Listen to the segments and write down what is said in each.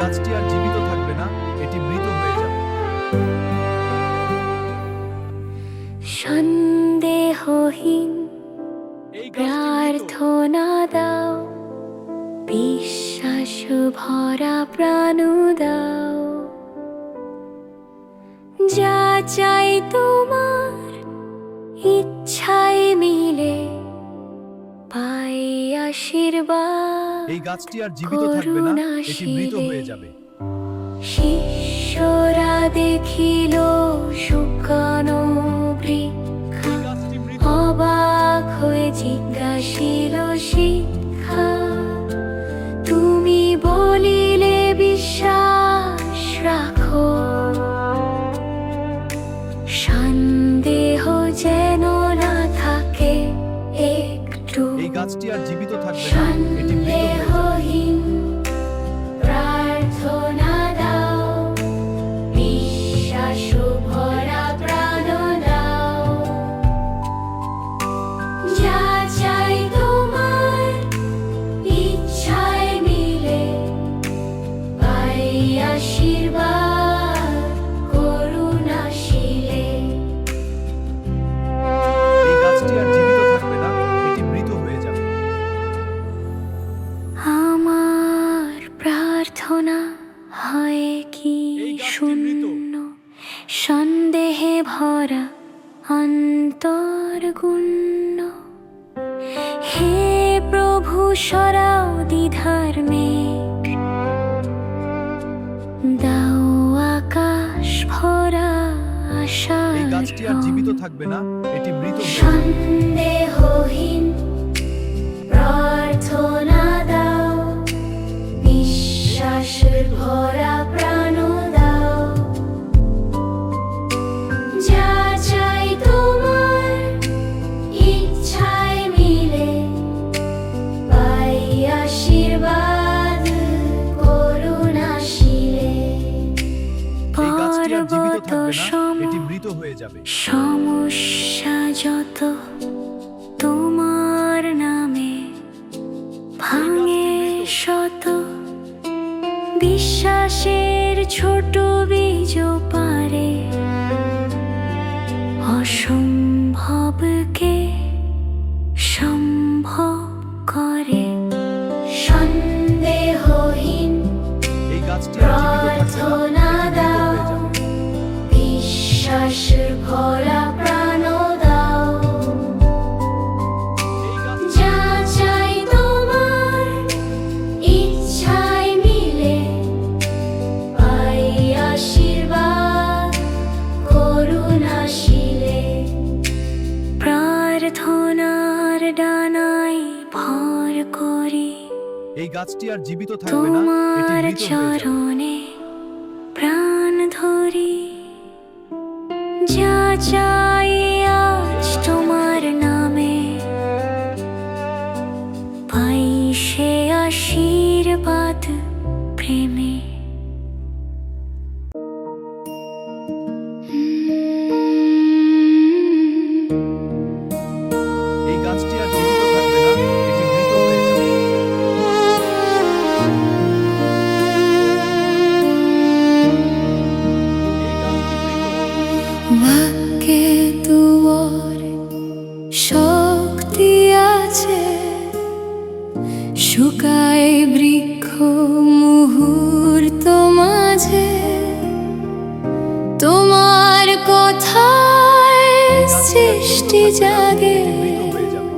গাছটি আর জীবিত থাকবে না, এটি মৃত হয়ে যাবে। সন্দেহহীন এই গাছটি মৃত। প্রার্থনা দাও, বিশ্বাস ভরা প্রাণ দাও। যা চাই তোমার ইচ্ছায় মিলে, পাই আশীর্বাদ। এই গাছটি আর জীবিত থাকবে না, এটি মৃত হয়ে যাবে। শিষ্যরা দেখিল শুকানো বৃক্ষ, এই গাছটি মৃত। অবাক হয়ে জিজ্ঞাসিল শিক্ষা, তুমি বলিলে বিশ্বাস রাখো, সন্দেহ যেন না থাকে একটু। এই গাছটি আর জীবিত থাকবে না, এটি মৃত হয়ে যাবে। সন্দেহহীন প্রার্থনা দাও, বিশ্বাস ভরা প্রাণ দাও। যা চাই তোমার ইচ্ছায় মিলে, পাই আশীর্বাদ করুণাশীলে। এই গাছটি আর জীবিত থাকবে না, এটি মৃত হয়ে যাবে। আমার প্রার্থনা হয় কি এই গাছটি মৃত। শূন্য, সন্দেহে ভরা অন্তর্গুণ্য। হে প্রভু সরাও দ্বিধার মেঘ, দাও আকাশ ভরা আশার এই গাছটি আর রং। জীবিত থাকবে না, এটি মৃত হয়ে যাবে। সন্দেহহীন প্রার্থনা দাও, বিশ্বাস ভরা প্রাণ দাও। যা চাই তোমার ইচ্ছায় মিলে, পাই আশীর্বাদ করুণাশীলে। এই গাছটি আর জীবিত পর্বত থাকবে না, সম এটি মৃত হয়ে যাবে। সমস্যা যত তোমার নামে, ভাঙে শত বিশ্বাসের ছোট বীজ পারে, অসম্ভবকে সম্ভব করে। সন্দেহহীন এই গাছটি আর জীবিত থাকবে না, প্রার্থনা এটি মৃত দাও, হয়ে যাবে। বিশ্বাস ভরা প্রাণ দাও। এই গাছটি যা চাই তোমার ইচ্ছায় মিলে, পাই আশীর্বাদ করুণাশীলে। প্রার্থনার ডানায় ভর করি, এই গাছটি আর জীবিত থাকবে না, এটি তোমার মৃত হয়ে যাবে। চরণে প্রাণ ধরি। যা চাই আজ তোমার নামে, পাই সে আশীর্বাদ প্রেমে। এই গাছটি আর জীবিত থাকবে না, এটি মৃত হয়ে যাবে। এই গাছটি মৃত। বাক্যে তোর শক্তি আছে, শুকায় বৃক্ষ মুহূর্ত মাঝে। তোমার কথায় সৃষ্টি জাগে, মৃত হয়ে যাবে।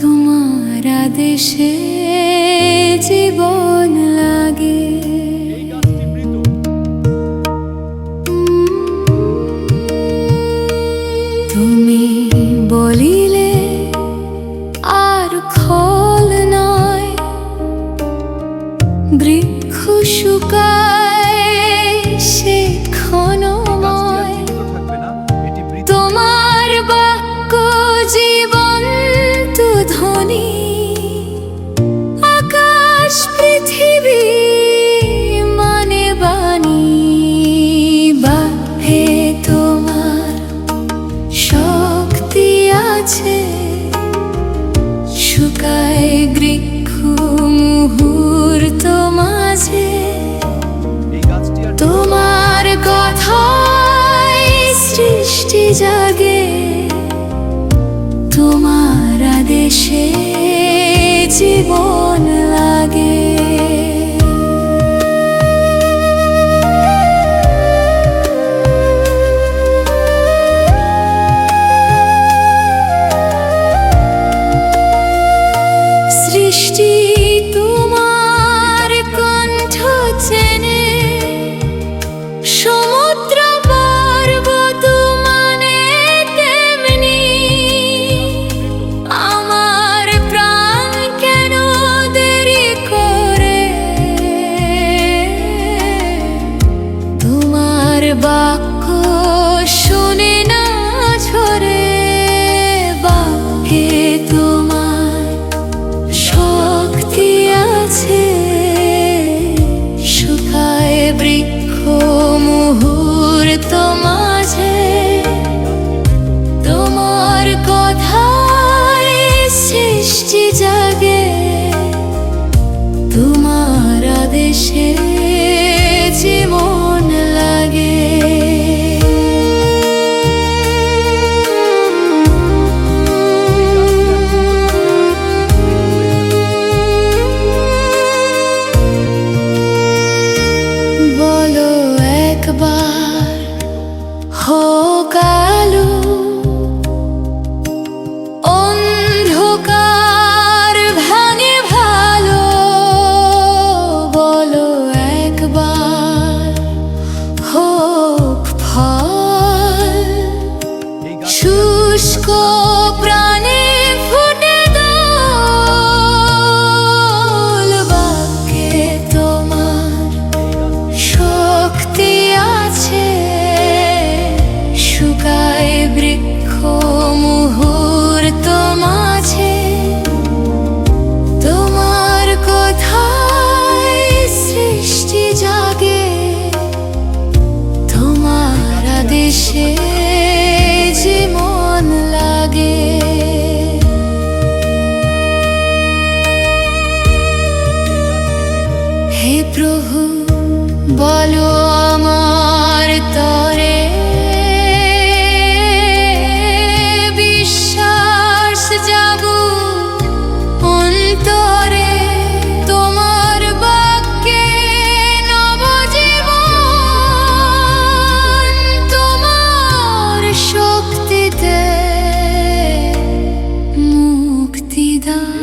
তোমার আদেশে জীবন লাগে। এই গাছটি মৃত। তুমি বলিলে আর খল নয়, বৃক্ষ শুকায় সে ক্ষণময়। গাছটি আর জীবিত থাকবে না, এটি মৃত। তোমার বাক্য জীবন্ত ধ্বনি, জীবন লাগে। সৃষ্টি তোমার কণ্ঠ চেনে, সমুদ্র পর্বত মানে তেমনি। আমার প্রাণ কেন দেরি করে, তোমার বাক্য শুনে না ঝরে। বাক্যে তোমার শক্তি আছে, শুকায় বৃক্ষ মুহূর্ত মাঝে। তোমার কথায় সৃষ্টি জাগে, তোমার আদেশে জীবন লাগে। বলো একবার হোক আলো, অন্ধকার ভাঙে ভালো। বলো একবার হোক ফল, শুষ্ক প্রাণে ফুটে দোল। বাক্যে তোমার শক্তি আছে, শুকায় বৃক্ষ মুহূর্ত মাঝে। তোমার কথায় সৃষ্টি জাগে, তোমার আদেশে জীবন লাগে। হে প্রভু, বলো আমার তরে, বিশ্বাস জাগুক অন্তরে। তোমার বাক্যে নবজীবন, তোমার শক্তিতে মুক্তিদান।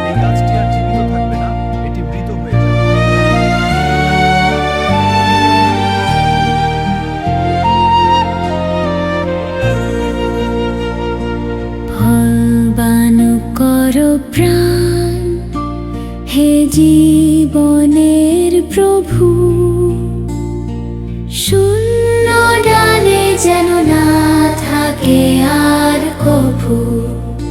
এই গাছটি আর জীবিত থাকবে না, এটি মৃত হয়ে যাবে। ফলবান করো প্রাণ, হে জীবনের প্রভু। শূন্য ডালে যেন না থাকে আর কভু।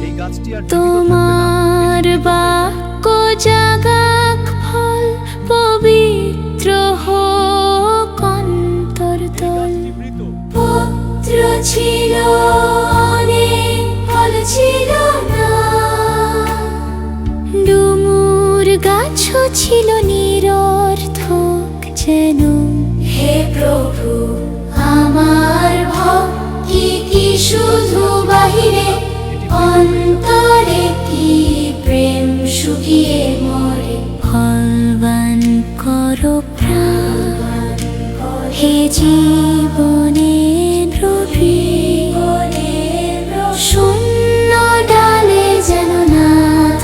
এই গাছটি আর জীবিত থাকবে না, তোমার বাক্য জাগাক ফল, পবিত্র হোক অন্তরতল। গাছটি মৃত। পত্র ছিল অনেক, ফল ছিল না। ডুমুর গাছ ছিল নিরর্থক যেন। হে প্রভু, আমার ভক্তি কি শুধু বাহিরে, অন্তরে কি প্রেম শুকিয়ে মরে। ফলবান করো প্রাণ, হে জীবনের রবি। শূন্য ডালে যেন না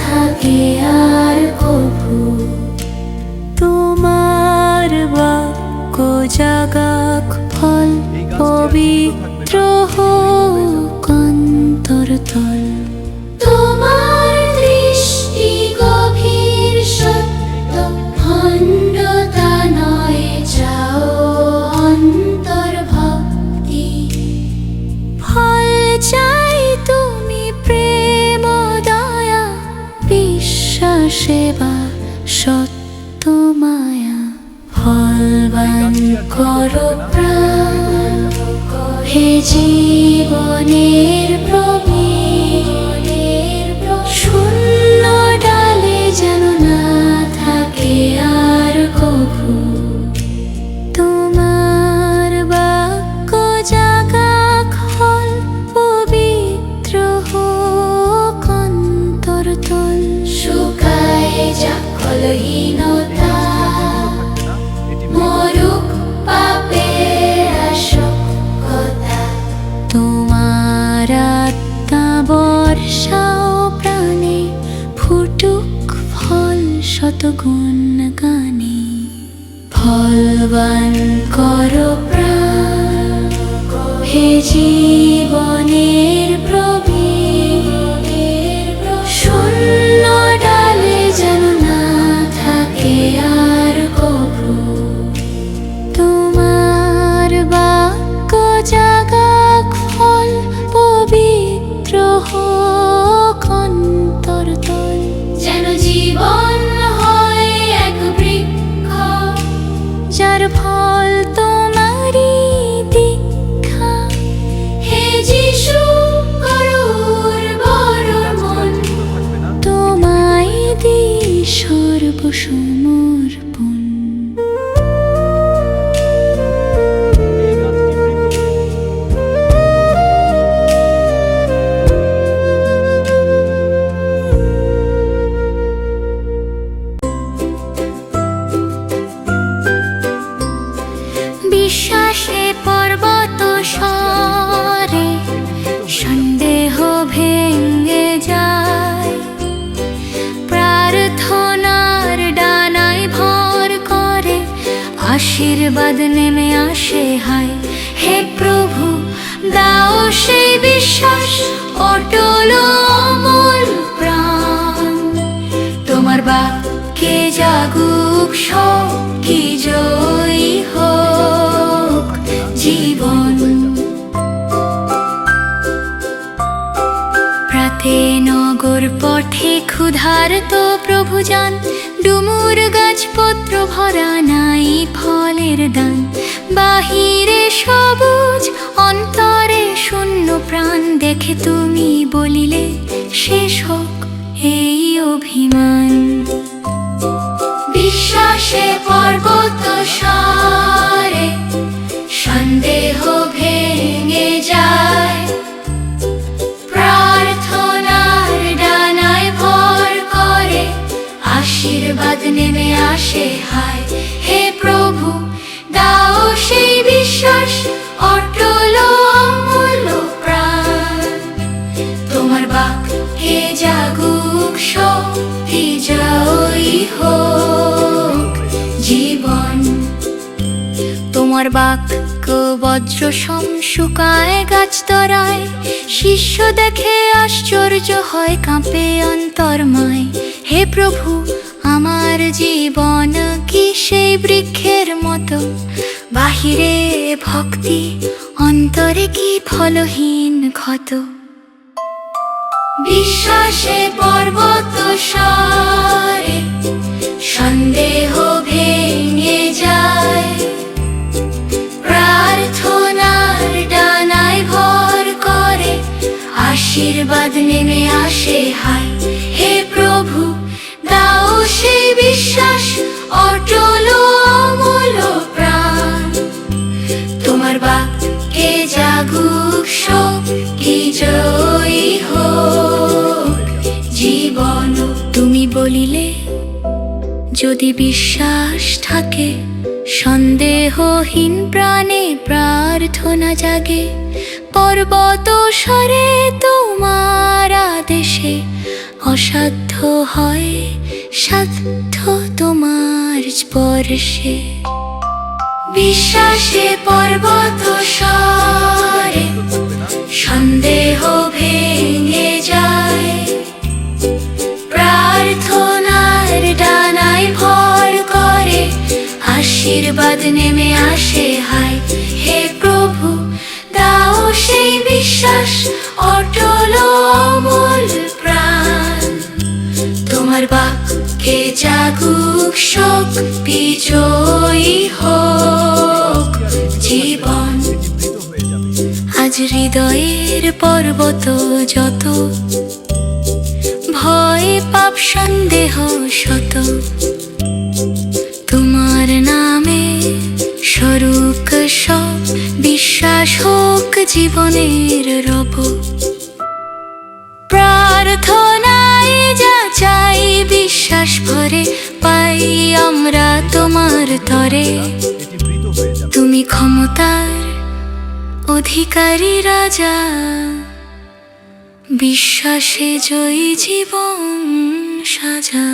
থাকে আর কভু। তোমার বাক্য জাগাক ফল, পবিত্র হোক অন্তরতল। তোমার দৃষ্টি গভীর সত্য, খণ্ডতা নয় যাও অন্তর্ভক্তি। ফল চাই তুমি প্রেম দয়া, বিশ্বাসে বা সত্য মায়া। ফলবান করো প্রাণ, হে জীবনের প্রবীণ। শূন্য ডালে যেন না থাকে আর কভু। তোমার বা শত গুণ গানে। ফলবান করো প্রাণ হে জীবনের প্রবীণ, শূন্য ডালে যেন না থাকে আর কভু। তোমার বাক্য জাগাক ফল, পবিত্র হোক অন্তরতল, যেন জীবন হয় এক বৃক্ষ, যার ফল তোমারই দীক্ষা। হে যিশু করুর বড় মন, তোমায় দিই সর্বসমর্পণ। এই গাছটি মৃত। বিশ্বাসে পর্বত সরে, সন্দেহ ভেঙে যায়, প্রার্থনার ডানায় ভর করে, আশীর্বাদ নেমে আসে হায়। হে প্রভু দাও সেই বিশ্বাস, অটল অমল প্রাণ, তোমার বাক্যে জাগুক শক্তি, জয়ী হোক জীবন। প্রাতে নগর পথে ক্ষুধার্ত প্রভু যান, ডুমুর গাছপত্র ভরা নাই ফলের দান। বাহিরে সবুজ অন্তরে শূন্য প্রাণ, দেখে তুমি বলিলে শেষ হোক এই অভিমান। বিশ্বাসে পর্বত সরে, সন্দেহ ভেঙে যায়, প্রার্থনার ডানায় ভর করে, আশীর্বাদ নেমে আসে হায়। হে প্রভু দাও সেই বিশ্বাস, অটল অমূল্য প্রাণ, তোমার বাক্যে জাগুক শক্তি, জয়ী হোক জীবন। তোমার বাক্য বজ্র সম শুকায় গাছ তরায়, শিষ্য দেখে আশ্চর্য হয়, কাঁপে অন্তর্ময়। হে প্রভু আমার জীবন কি সেই বৃক্ষের মতো, বাহিরে ভক্তি অন্তরে কি ফলহীন ক্ষত। বিশ্বাসে পর্বত সরে, সন্দেহ ভেঙে যায়, প্রার্থনার ডানায় ভর করে, আশীর্বাদ নেমে আসে হায়। হে প্রভু দাও সেই বিশ্বাস, অটল অমূল্য প্রাণ, তোমার বাক্যে জাগুক শক্তি, জয়ী হোক জীবন। তুমি বলিলে যদি বিশ্বাস থাকে, সন্দেহহীন প্রাণে প্রার্থনা জাগে। পর্বত সরে তোমার আদেশে, অসাধ্য হয় সাধ্য তোমার স্পর্শে। বিশ্বাসে পর্বত সরে, সন্দেহ ভেঙে যায়, প্রার্থনার ডানায় ভর করে, আশীর্বাদ নেমে আসে হায়। হে প্রভু দাও সেই বিশ্বাস, অটল অমল প্রাণ, তোমার বাক্যে জাগুক শক্তি, জয়ী হোক জীবন। আজ হৃদয়ের পর্বত যত, ভয় পাপ সন্দেহ শত, তোমার নামে স্বরূপ সব, বিশ্বাস হোক জীবনের রব। প্রার্থনায় যা চাই বিশ্বাস ভরে, পাই আমরা তোমার তরে। এটি মৃত হয়ে যাবে। তুমি ক্ষমতার অধিকারী রাজা, বিশ্বাসে জয়ী জীবন সাজা।